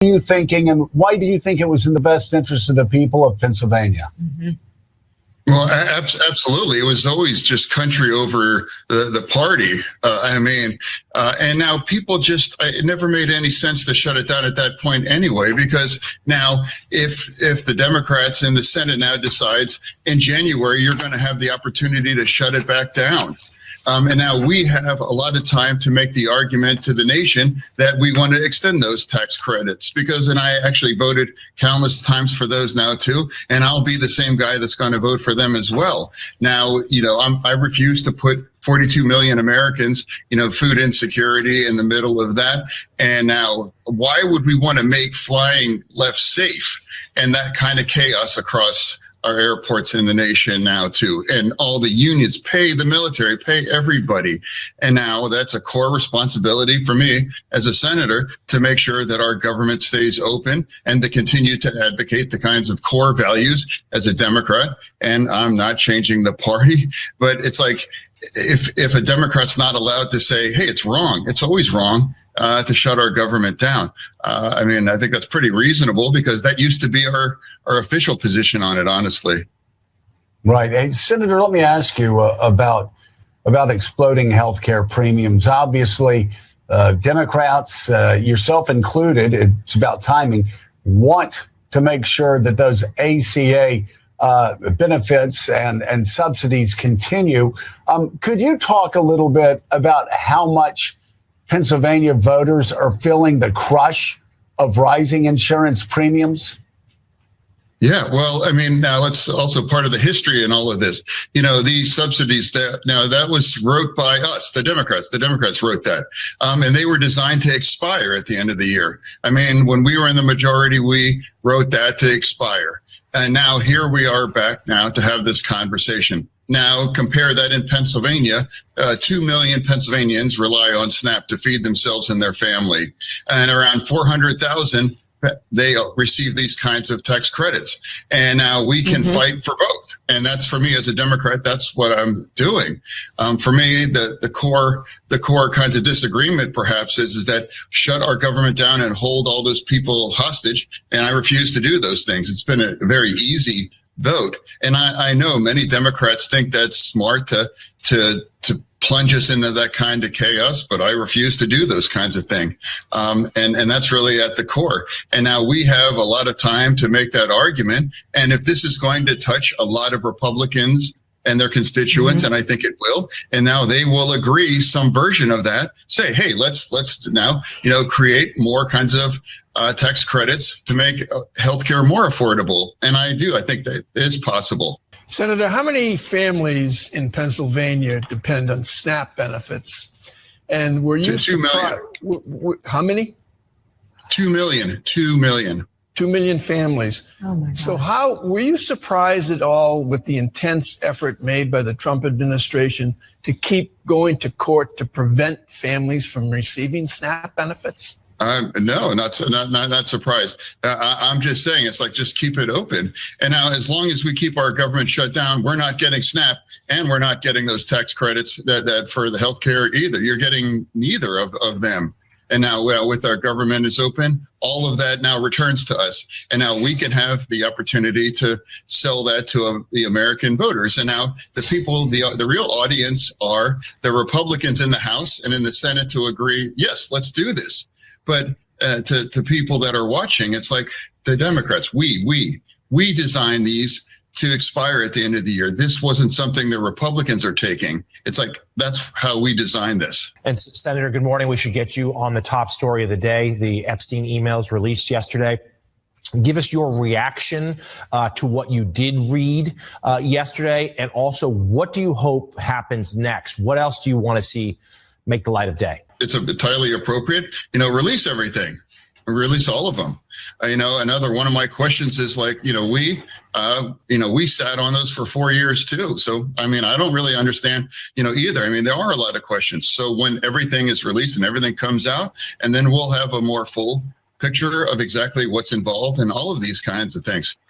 are you thinking, and why do you think it was in the best interest of the people of Pennsylvania? Mm-hmm. Well, absolutely. It was always just country over the party. And now people it never made any sense to shut it down at that point anyway, because now if the Democrats in the Senate now decides in January, you're going to have the opportunity to shut it back down. And now we have a lot of time to make the argument to the nation that we want to extend those tax credits and I actually voted countless times for those now too. And I'll be the same guy that's going to vote for them as well. Now, I refuse to put 42 million Americans, food insecurity in the middle of that. And now why would we want to make flying less safe and that kind of chaos across our airports in the nation now too, and all the unions pay the military, pay everybody. And now that's a core responsibility for me as a senator to make sure that our government stays open and to continue to advocate the kinds of core values as a Democrat. And I'm not changing the party, but it's like, if a Democrat's not allowed to say, hey, it's wrong, it's always wrong, to shut our government down. I think that's pretty reasonable because that used to be our official position on it, honestly. Right. Hey, Senator, let me ask you about exploding healthcare premiums. Obviously, Democrats, yourself included, it's about timing, want to make sure that those ACA benefits and subsidies continue. Could you talk a little bit about how much Pennsylvania voters are feeling the crush of rising insurance premiums? Yeah, well, now that's also part of the history in all of this. These subsidies that was wrote by us, the Democrats. The Democrats wrote that. And they were designed to expire at the end of the year. When we were in the majority, we wrote that to expire. And now here we are back now to have this conversation. Now, compare that in Pennsylvania, 2 million Pennsylvanians rely on SNAP to feed themselves and their family, and around 400,000, they receive these kinds of tax credits. And now we can fight for both. And that's, for me as a Democrat, that's what I'm doing. For me, the core kinds of disagreement perhaps is that shut our government down and hold all those people hostage. And I refuse to do those things. It's been a very easy vote. And I know many Democrats think that's smart to plunge us into that kind of chaos, but I refuse to do those kinds of things. And that's really at the core. And now we have a lot of time to make that argument. And if this is going to touch a lot of Republicans and their constituents, and I think it will, and now they will agree some version of that, say, hey, let's now, create more kinds of tax credits to make healthcare more affordable. And I think that is possible. Senator, how many families in Pennsylvania depend on SNAP benefits? And were you 2 million. How many? 2 million. 2 million. 2 million families. Oh my God. So how were you surprised at all with the intense effort made by the Trump administration to keep going to court to prevent families from receiving SNAP benefits? No, not surprised. I'm just saying, it's like, just keep it open. And now, as long as we keep our government shut down, we're not getting SNAP and we're not getting those tax credits that for the healthcare either. You're getting neither of them. And now, with our government is open, all of that now returns to us. And now we can have the opportunity to sell that to the American voters. And now the people, the real audience are the Republicans in the House and in the Senate to agree, yes, let's do this. But to people that are watching, it's like the Democrats, we designed these to expire at the end of the year. This wasn't something the Republicans are taking. It's like, that's how we designed this. And Senator, good morning. We should get you on the top story of the day, the Epstein emails released yesterday. Give us your reaction to what you did read yesterday. And also, what do you hope happens next? What else do you want to see make the light of day? It's entirely appropriate. Release everything. Release all of them. Another one of my questions is we sat on those for 4 years too. So, I don't really understand, either. There are a lot of questions. So when everything is released and everything comes out, and then we'll have a more full picture of exactly what's involved in all of these kinds of things.